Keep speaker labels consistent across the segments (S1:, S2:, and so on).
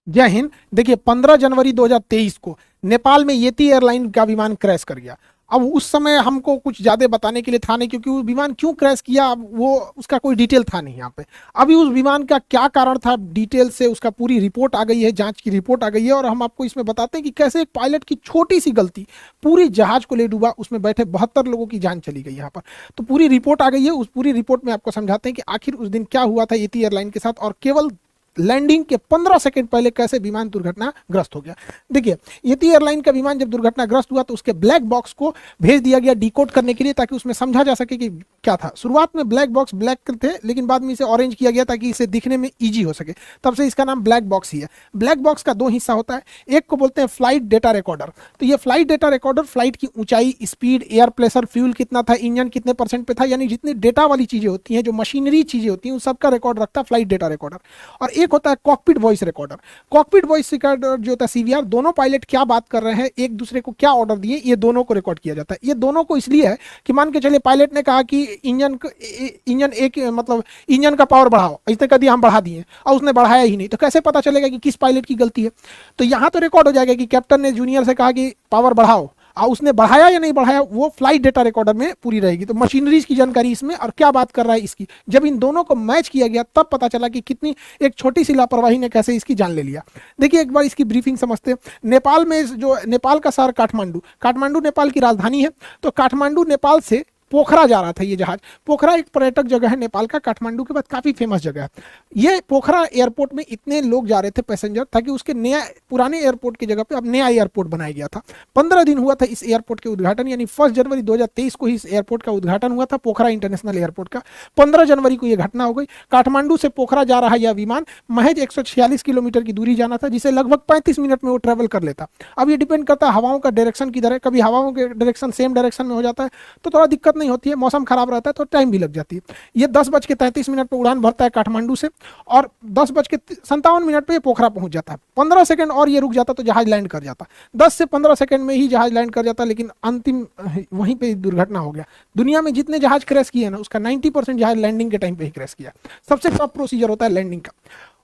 S1: जय हिंद। देखिए 15 जनवरी 2023 को नेपाल में येती एयरलाइन का विमान क्रैश कर गया। अब उस समय हमको कुछ ज्यादा बताने के लिए था नहीं, क्योंकि वो विमान क्यों क्रैश किया अब वो उसका कोई डिटेल था नहीं यहाँ पे। अभी उस विमान का क्या कारण था डिटेल से उसका पूरी रिपोर्ट आ गई है, जांच की रिपोर्ट आ गई है, और हम आपको इसमें बताते हैं कि कैसे एक पायलट की छोटी सी गलती पूरी जहाज को ले डूबा, उसमें बैठे 72 लोगों की जान चली गई यहाँ पर। तो पूरी रिपोर्ट आ गई है, उस पूरी रिपोर्ट में आपको समझाते हैं कि आखिर उस दिन क्या हुआ था येती एयरलाइन के साथ, और केवल लैंडिंग के 15 सेकंड पहले कैसे विमान दुर्घटनाग्रस्त हो गया। देखिए येती एयरलाइन का विमान जब दुर्घटनाग्रस्त हुआ तो उसके ब्लैक बॉक्स को भेज दिया गया डिकोड करने के लिए, ताकि उसमें समझा जा सके कि क्या था। शुरुआत में ब्लैक बॉक्स ब्लैक थे, लेकिन बाद में इसे ऑरेंज किया गया ताकि इसे दिखने में ईजी हो सके, तब से इसका नाम ब्लैक बॉक्स ही है। ब्लैक बॉक्स का दो हिस्सा होता है, एक को बोलते हैं फ्लाइट डेटा रिकॉर्डर। तो ये फ्लाइट डेटा रिकॉर्डर फ्लाइट की ऊंचाई, स्पीड, एयर प्रेशर, फ्यूल कितना था, इंजन कितने परसेंट पे था, यानी जितनी डेटा वाली चीजें होती हैं, जो मशीनरी चीजें होती हैं, उन सबका रिकॉर्ड रखता है फ्लाइट डेटा रिकॉर्डर। और एक होता है cockpit voice recorder. Cockpit voice recorder जो होता है सीवीआर, दोनों पायलट क्या बात कर रहे हैं, एक दूसरे को क्या ऑर्डर दिए, ये दोनों को रिकॉर्ड किया जाता है। ये दोनों को इसलिए है कि मान के चलिए पायलट ने कहा कि इंजन एक मतलब इंजन का पावर बढ़ाओ, इसने कह दिया हम बढ़ा दिए और उसने बढ़ाया ही नहीं, तो कैसे पता चलेगा कि किस पायलट की गलती है। तो यहां तो रिकॉर्ड हो जाएगा कि कैप्टन ने जूनियर से कहा कि पावर बढ़ाओ, और उसने बढ़ाया या नहीं बढ़ाया वो फ्लाइट डेटा रिकॉर्डर में पूरी रहेगी। तो मशीनरीज की जानकारी इसमें और क्या बात कर रहा है इसकी, जब इन दोनों को मैच किया गया तब पता चला कि कितनी एक छोटी सी लापरवाही ने कैसे इसकी जान ले लिया। देखिए एक बार इसकी ब्रीफिंग समझते हैं। नेपाल में जो नेपाल का शहर काठमांडू, काठमांडू नेपाल की राजधानी है। तो काठमांडू नेपाल से पोखरा जा रहा था ये जहाज। पोखरा एक पर्यटक जगह है नेपाल का, काठमांडू के बाद काफी फेमस जगह है। ये पोखरा एयरपोर्ट में इतने लोग जा रहे थे पैसेंजर, ताकि उसके नया पुराने एयरपोर्ट की जगह पे अब नया एयरपोर्ट बनाया गया था। 15 दिन हुआ था इस एयरपोर्ट के उद्घाटन, यानी 1 जनवरी 2023 को ही इस एयरपोर्ट का उद्घाटन हुआ था, पोखरा इंटरनेशनल एयरपोर्ट का। 15 जनवरी को यह घटना हो गई। काठमांडू से पोखरा जा रहा यह विमान महज 146 किलोमीटर की दूरी जाना था, जिसे लगभग 35 मिनट में वो ट्रेवल कर लेता। अब ये डिपेंड करता है हवाओं का डायरेक्शन किधर है। कभी हवाओं के डायरेक्शन सेम डायरेक्शन में हो जाता है तो थोड़ा दिक्कत नहीं होती है, मौसम खराब रहता है तो टाइम भी लग जाती है। ये 10:33 पर उड़ान भरता है काठमांडू से, और 10:57 पे पोखरा पहुंच जाता है। 15 सेकंड और ये रुक जाता तो जहाज लैंड कर जाता। 10 से 15 सेकंड में ही जहाज लैंड कर जाता, लेकिन अंतिम वहीं पे दुर्घटना हो गया। दुनिया में जितने जहाज क्रैश किए ना, उसका 90% जहाज लैंडिंग के टाइम पे ही क्रैश किया। सबसे टॉप प्रोसीजर होता है लैंडिंग का।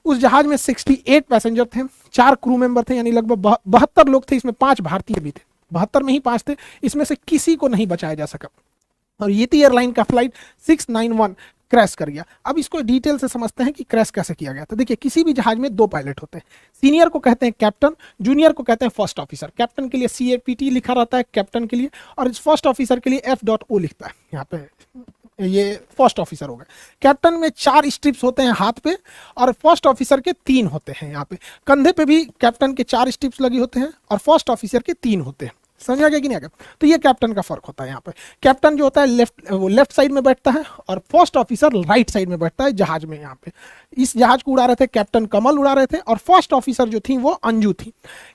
S1: उस जहाज में 68 पैसेंजर थे, 4 क्रू मेंबर थे, यानी लगभग 72 लोग थे। इसमें 5 भारतीय भी थे, 72 में ही 5 थे। इसमें से किसी को नहीं बचाया जा सका, और येती एयरलाइन का फ्लाइट 691 क्रैश कर गया। अब इसको डिटेल से समझते हैं कि क्रैश कैसे किया गया। तो देखिए किसी भी जहाज में 2 पायलट होते हैं, सीनियर को कहते हैं कैप्टन, जूनियर को कहते हैं फर्स्ट ऑफिसर। कैप्टन के लिए CAPT लिखा रहता है कैप्टन के लिए, और इस फर्स्ट ऑफिसर के लिए F.O लिखता है। यहाँ पे ये फर्स्ट ऑफिसर हो गए। कैप्टन में 4 स्ट्रिप्स होते हैं हाथ पे, और फर्स्ट ऑफिसर के 3 होते हैं। यहाँ पे कंधे पे भी कैप्टन के 4 स्ट्रिप्स लगी होते हैं, और फर्स्ट ऑफिसर के 3 होते हैं। समझ आ गया कि नहीं आ गया। तो ये कैप्टन का फर्क होता है। यहाँ पे कैप्टन जो होता है लेफ्ट साइड में बैठता है, और फर्स्ट ऑफिसर राइट साइड में बैठता है जहाज में। यहाँ पे इस जहाज को उड़ा रहे थे कैप्टन कमल उड़ा रहे थे, और फर्स्ट ऑफिसर जो थी वो अंजू थी।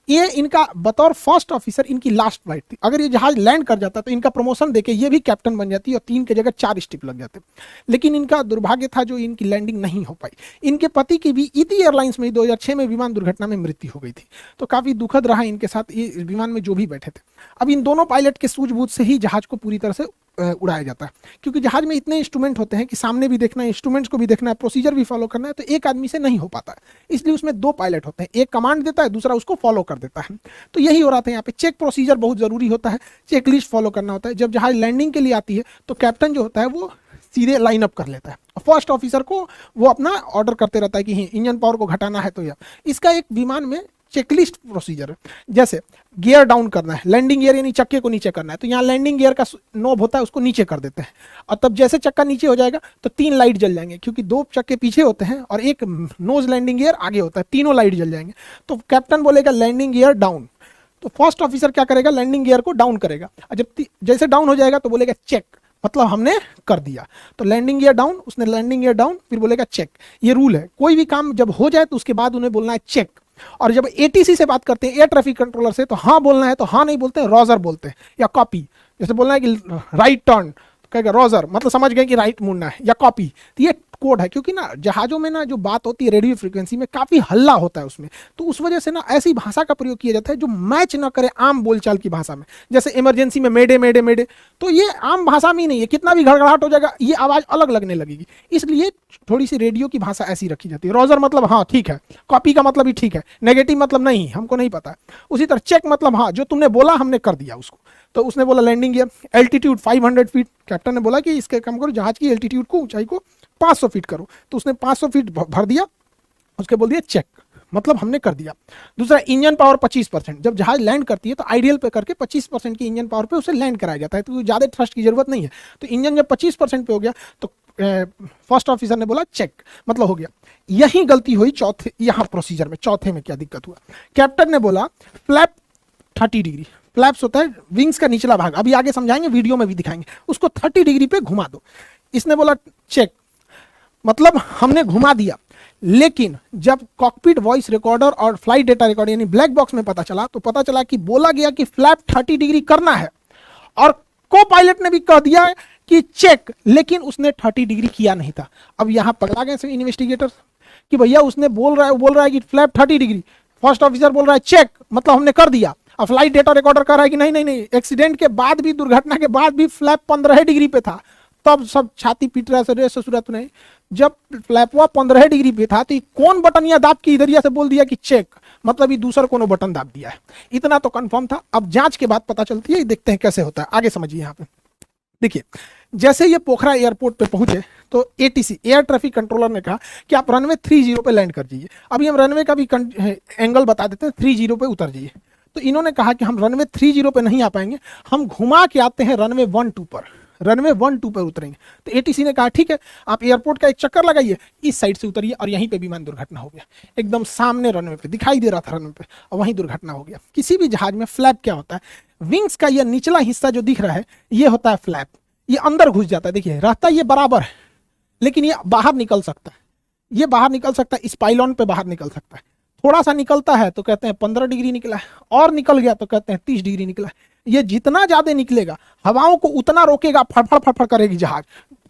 S1: ये इनका बतौर फर्स्ट ऑफिसर इनकी लास्ट फ्लाइट थी। अगर ये जहाज लैंड कर जाता तो इनका प्रमोशन देके ये भी कैप्टन बन जाती और 3 की जगह 4 स्टिप लग जाते। लेकिन इनका दुर्भाग्य था जो इनकी लैंडिंग नहीं हो पाई। इनके पति की भी येती एयरलाइंस में 2006 में विमान दुर्घटना में मृत्यु हो गई थी। तो काफी दुखद रहा इनके साथ, ये विमान में जो भी बैठे थे। अब इन दोनों पायलट के सूझबूझ से ही जहाज को पूरी तरह से उड़ाया जाता है, क्योंकि जहाज में इतने इंस्ट्रूमेंट होते हैं कि सामने भी देखना है, इंस्ट्रूमेंट्स को भी देखना है, प्रोसीजर भी फॉलो करना है, तो एक आदमी से नहीं हो पाता है। इसलिए उसमें 2 पायलट होते हैं, एक कमांड देता है, दूसरा उसको फॉलो कर देता है। तो यही हो रहा था यहाँ पे। चेक प्रोसीजर बहुत जरूरी होता है, चेक लिस्ट फॉलो करना होता है। जब जहाज लैंडिंग के लिए आती है तो कैप्टन जो होता है वो सीधे लाइन अप कर लेता है, फर्स्ट ऑफिसर को वो अपना ऑर्डर करते रहता है कि इंजन पावर को घटाना है। तो यह इसका एक विमान में चेकलिस्ट प्रोसीजर है। जैसे गियर डाउन करना है, लैंडिंग गियर यानी चक्के को नीचे करना है, तो यहाँ लैंडिंग गियर का नोब होता है, उसको नीचे कर देते हैं, और तब जैसे चक्का नीचे हो जाएगा तो 3 लाइट जल जाएंगे, क्योंकि 2 चक्के पीछे होते हैं और एक नोज लैंडिंग गियर आगे होता है, तीनों लाइट जल जाएंगे। तो कैप्टन बोलेगा लैंडिंग गियर डाउन, तो फर्स्ट ऑफिसर क्या करेगा, लैंडिंग गियर को डाउन करेगा, और जब जैसे डाउन हो जाएगा तो बोलेगा चेक, मतलब हमने कर दिया। तो लैंडिंग गियर डाउन, उसने लैंडिंग गियर डाउन, फिर बोलेगा चेक। ये रूल है, कोई भी काम जब हो जाए तो उसके बाद उन्हें बोलना है चेक। और जब ATC से बात करते हैं, एयर ट्रैफिक कंट्रोलर से, तो हाँ बोलना है तो हाँ नहीं बोलते हैं, रॉजर बोलते हैं, या कॉपी। जैसे बोलना है कि राइट टर्न, कहेगा रॉजर, मतलब समझ गए कि राइट मुड़ना है, या कॉपी। तो ये कोड है, क्योंकि ना जहाजों में ना जो बात होती है रेडियो फ्रीक्वेंसी में काफी हल्ला होता है उसमें, तो उस वजह से ना ऐसी भाषा का प्रयोग किया जाता है जो मैच ना करे आम बोलचाल की भाषा में। जैसे इमरजेंसी में मेडे मेडे मेडे, तो ये आम भाषा में ही नहीं है, कितना भी घड़घड़ाहट हो जाएगा ये आवाज अलग लगने लगेगी, इसलिए थोड़ी सी रेडियो की भाषा ऐसी रखी जाती है। रोजर मतलब हाँ ठीक है, कॉपी का मतलब ही ठीक है, नेगेटिव मतलब नहीं हमको नहीं पता। उसी तरह चेक मतलब हाँ जो तुमने बोला हमने कर दिया उसको। तो उसने बोला landing gear, altitude 500 feet, captain ने बोला कि इसके काम करो जहाज की एल्टीट्यूड को, ऊंचाई को 500 फीट करो, तो उसने 500 फीट भर दिया, उसके बोल दिया चेक, मतलब हमने कर दिया। दूसरा इंजन पावर 25%, जब जहाज लैंड करती है तो आइडियल पे करके 25% की इंजन पावर पे उसे लैंड कराया जाता है, तो ज़्यादा थ्रस्ट की जरूरत नहीं है। तो इंजन जब 25% पे हो गया तो फर्स्ट ऑफिसर ने बोला चेक, मतलब हो गया। यही गलती हुई चौथे यहाँ प्रोसीजर में, चौथे में क्या दिक्कत हुआ, कैप्टन ने बोला फ्लैप 30 डिग्री, फ्लैप्स होता है विंग्स का निचला भाग, अभी आगे समझाएंगे वीडियो में भी दिखाएंगे, उसको 30 डिग्री पे घुमा दो। इसने बोला चेक, मतलब हमने घुमा दिया, लेकिन जब कॉकपिट वॉइस रिकॉर्डर और फ्लाइट डेटा रिकॉर्डर यानी ब्लैक बॉक्स में पता चला, तो पता चला कि बोला गया कि फ्लैप 30 डिग्री करना है, और को पायलट ने भी कह दिया कि चेक, लेकिन उसने 30 डिग्री किया नहीं था। अब यहां पकड़ा गए इन्वेस्टिगेटर कि भैया उसने बोल रहा है कि फ्लैप 30 डिग्री, फर्स्ट ऑफिसर बोल रहा है चेक, मतलब हमने कर दिया। अब फ्लाइट डेटा रिकॉर्डर कह रहा है कि नहीं नहीं नहीं, एक्सीडेंट के बाद भी, दुर्घटना के बाद भी फ्लैप 15 डिग्री पे था। तब सब छाती पीट रहा है, ससुरात नहीं, जब फ्लैपवा 15 डिग्री पे था तो कौन बटन या दाब की इधरिया से बोल दिया कि चेक, मतलब ये दूसरा कोनो बटन दाब दिया है, इतना तो कंफर्म था। अब जांच के बाद पता चलती है, देखते हैं कैसे होता है, आगे समझिए। यहाँ पे देखिए, जैसे ये पोखरा एयरपोर्ट पे पहुंचे तो एटीसी एयर ट्रैफिक कंट्रोलर ने कहा कि आप रनवे 30 पे लैंड कर जाइए। अभी हम रनवे का भी एंगल बता देते हैं, 30 पे उतर जाइए। तो इन्होंने कहा कि हम रनवे 30 पे नहीं आ पाएंगे, हम घुमा के आते हैं रनवे 12 पर, रनवे 12 पर उतरेंगे। तो एटीसी ने कहा ठीक है, आप एयरपोर्ट का एक चक्कर लगाइए, इस साइड से उतरिए, और यहीं पे विमान दुर्घटना हो गया। एकदम सामने रनवे पे दिखाई दे रहा था रनवे पे, और वहीं दुर्घटना हो गया। किसी भी जहाज में फ्लैप क्या होता है, विंग्स का यह निचला हिस्सा जो दिख रहा है ये होता है फ्लैप, ये अंदर घुस जाता है। देखिए रहता ये बराबर है, लेकिन ये बाहर निकल सकता है, ये बाहर निकल सकता है, इस पाइलॉन पे बाहर निकल सकता है। थोड़ा सा निकलता है तो कहते हैं 15 डिग्री निकला है, और निकल गया तो कहते हैं 30 डिग्री निकला है। ये जितना ज्यादा निकलेगा हवाओं को उतना रोकेगा, फड़फड़ फड़फड़ करेगी जहाज,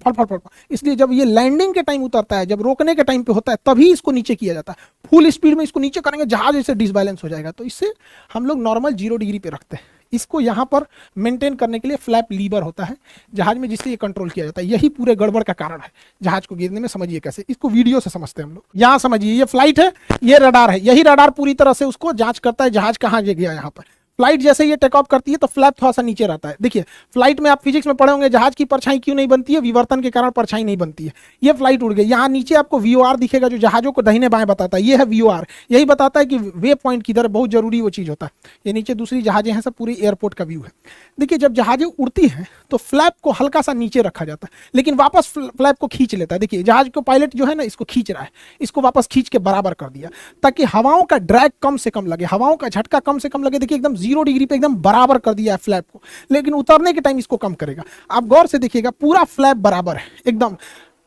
S1: फड़फड़ फड़फड़। इसलिए जब ये लैंडिंग के टाइम उतरता है, जब रोकने के टाइम पे होता है, तभी इसको नीचे किया जाता है। फुल स्पीड में इसको नीचे करेंगे, जहाज ऐसे डिसबैलेंस हो जाएगा। तो इससे हम लोग नॉर्मल 0 डिग्री पे रखते हैं। इसको यहाँ पर मेंटेन करने के लिए फ्लैप लीवर होता है जहाज में, जिससे ये कंट्रोल किया जाता है। यही पूरे गड़बड़ का कारण है जहाज को गिरने में। समझिए कैसे, इसको वीडियो से समझते हैं हम लोग। यहाँ समझिए, ये फ्लाइट है, ये रडार है, यही रडार पूरी तरह से उसको जांच करता है जहाज कहाँ गया। यहाँ पर फ्लाइट जैसे ये टेक ऑफ करती है तो फ्लैप थोड़ा सा नीचे रहता है। देखिए फ्लाइट में आप फिजिक्स में पढ़े होंगे, जहाज की परछाई क्यों नहीं बनती है, विवर्तन के कारण परछाई नहीं बनती है। ये फ्लाइट उड़ गई, यहाँ नीचे आपको वीओआर दिखेगा जो जहाजों को दाहिने बाएं बताता है, ये है वीओआर, यही बताता है कि वे पॉइंट किधर, बहुत जरूरी वो चीज होता है। ये नीचे दूसरी जहाजें हैं, सब पूरी एयरपोर्ट का व्यू है। देखिए जब जहाजें उड़ती हैं तो फ्लैप को हल्का सा नीचे रखा जाता है, लेकिन वापस फ्लैप को खींच लेता है। देखिए जहाज को पायलट जो है ना, इसको खींच रहा है, इसको वापस खींच के बराबर कर दिया ताकि हवाओं का ड्रैग कम से कम लगे, हवाओं का झटका कम से कम लगे। देखिए एकदम 0 डिग्री पे एकदम बराबर कर दिया है फ्लैप को, लेकिन उतरने के टाइम इसको कम करेगा। आप गौर से देखिएगा, पूरा फ्लैप बराबर है एकदम।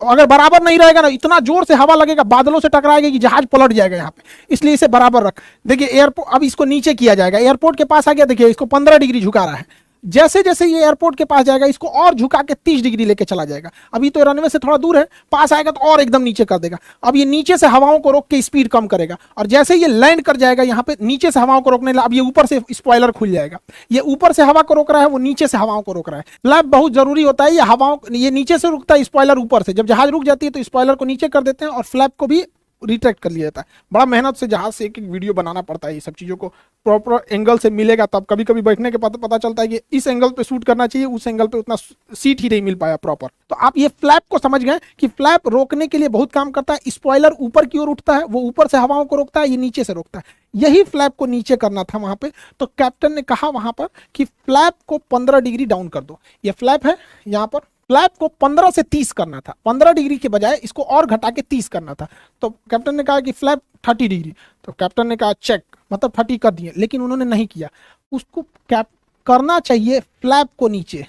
S1: अगर बराबर नहीं रहेगा ना, इतना जोर से हवा लगेगा, बादलों से टकराएगा कि जहाज पलट जाएगा यहाँ पे, इसलिए इसे बराबर रख। देखिए एयरपोर्ट, अब इसको नीचे किया जाएगा, एयरपोर्ट के पास आ गया, देखिए इसको 15 डिग्री झुका रहा है। जैसे जैसे ये एयरपोर्ट के पास जाएगा, इसको और झुका के 30 डिग्री लेके चला जाएगा। अभी तो रनवे से थोड़ा दूर है, पास आएगा तो और एकदम नीचे कर देगा। अब ये नीचे से हवाओं को रोक के स्पीड कम करेगा, और जैसे ये लैंड कर जाएगा यहाँ पे, नीचे से हवाओं को रोकने लगा। अब ये ऊपर से स्पॉइलर खुल जाएगा, ये ऊपर से हवा को रोक रहा है, वो नीचे से हवाओं को रोक रहा है। फ्लैप बहुत जरूरी होता है, ये हवाओं, ये नीचे से रुकता है, स्पॉइलर ऊपर से। जब जहाज रुक जाती है तो स्पॉइलर को नीचे कर देते हैं और फ्लैप को भी रिट्रैक्ट कर लिया जाता है। बड़ा मेहनत से जहाज से एक एक वीडियो बनाना पड़ता है, ये सब चीज़ों को प्रॉपर एंगल से मिलेगा तब। कभी कभी बैठने के बाद पता चलता है कि इस एंगल पे शूट करना चाहिए, उस एंगल पे उतना सीट ही नहीं मिल पाया प्रॉपर। तो आप ये फ्लैप को समझ गए कि फ्लैप रोकने के लिए बहुत काम करता है। स्पॉइलर ऊपर की ओर उठता है, वो ऊपर से हवाओं को रोकता है, ये नीचे से रोकता है। यही फ्लैप को नीचे करना था वहां पे। तो कैप्टन ने कहा वहां पर कि फ्लैप को 15 डिग्री डाउन कर दो। ये फ्लैप है, यहाँ पर फ्लैप को 15 से 30 करना था, 15 डिग्री के बजाय इसको और घटा के 30 करना था। तो कैप्टन ने कहा कि फ्लैप 30 डिग्री, तो कैप्टन ने कहा चेक, मतलब 30 कर दिए, लेकिन उन्होंने नहीं किया। उसको कैप करना चाहिए फ्लैप को नीचे,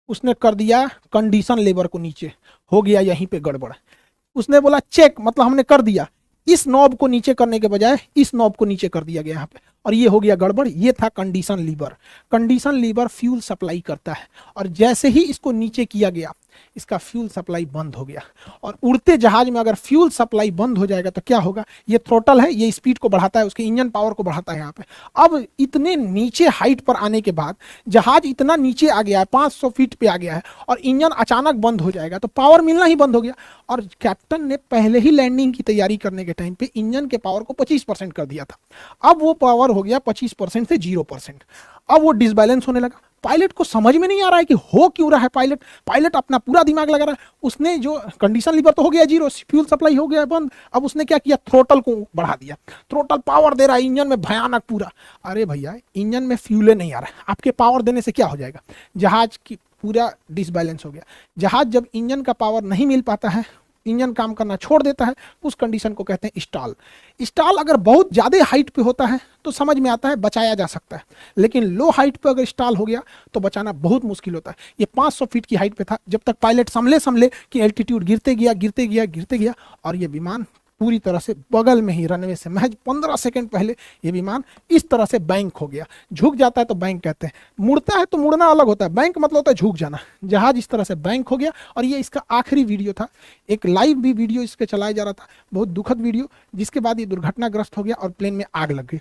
S1: उसने कर दिया कंडीशन लेबर को नीचे, हो गया यहीं पे गड़बड़। उसने बोला चेक, मतलब हमने कर दिया, इस नॉब को नीचे करने के बजाय इस नॉब को नीचे कर दिया गया यहाँ पे, और ये हो गया गड़बड़। ये था condition lever. Condition lever fuel supply करता है, और जैसे ही इसको नीचे किया गया, इसका फ्यूल सप्लाई बंद हो गया। और उड़ते जहाज में अगर फ्यूल सप्लाई बंद हो जाएगा तो क्या होगा, ये थ्रोटल है, ये स्पीड को बढ़ाता है, उसके इंजन पावर को बढ़ाता है यहाँ पे। अब इतने नीचे हाइट पर आने के बाद जहाज इतना नीचे आ गया है, 500 फीट पे आ गया है, और इंजन अचानक बंद हो जाएगा तो पावर मिलना ही बंद हो गया। और कैप्टन ने पहले ही लैंडिंग की तैयारी करने के टाइम पे इंजन के पावर को 25% कर दिया था। अब वो पावर हो गया 25% से 0%। अब वो डिसबैलेंस होने लगा। पायलट को समझ में नहीं आ रहा है कि हो क्यों रहा है। पायलट अपना पूरा दिमाग लगा रहा है। उसने जो कंडीशन लीवर तो हो गया जीरो, फ्यूल सप्लाई हो गया बंद। अब उसने क्या किया, थ्रोटल को बढ़ा दिया। थ्रोटल पावर दे रहा है इंजन में भयानक पूरा। अरे भैया, इंजन में फ्यूल नहीं आ रहा है, आपके पावर देने से क्या हो जाएगा, जहाज की पूरा डिसबैलेंस हो गया। जहाज जब इंजन का पावर नहीं मिल पाता है, इंजन काम करना छोड़ देता है, उस कंडीशन को कहते हैं स्टॉल। स्टॉल अगर बहुत ज़्यादा हाइट पे होता है तो समझ में आता है, बचाया जा सकता है। लेकिन लो हाइट पे अगर स्टॉल हो गया तो बचाना बहुत मुश्किल होता है। ये 500 फीट की हाइट पे था। जब तक पायलट संभले कि एल्टीट्यूड गिरते गया और ये विमान पूरी तरह से बगल में ही रनवे से महज 15 सेकंड पहले ये विमान इस तरह से बैंक हो गया। झुक जाता है तो बैंक कहते हैं, मुड़ता है तो मुड़ना अलग होता है, बैंक मतलब होता है झुक जाना। जहाज इस तरह से बैंक हो गया और ये इसका आखिरी वीडियो था। एक लाइव भी वीडियो इसके चलाया जा रहा था, बहुत दुखद वीडियो, जिसके बाद ये दुर्घटनाग्रस्त हो गया और प्लेन में आग लग गई।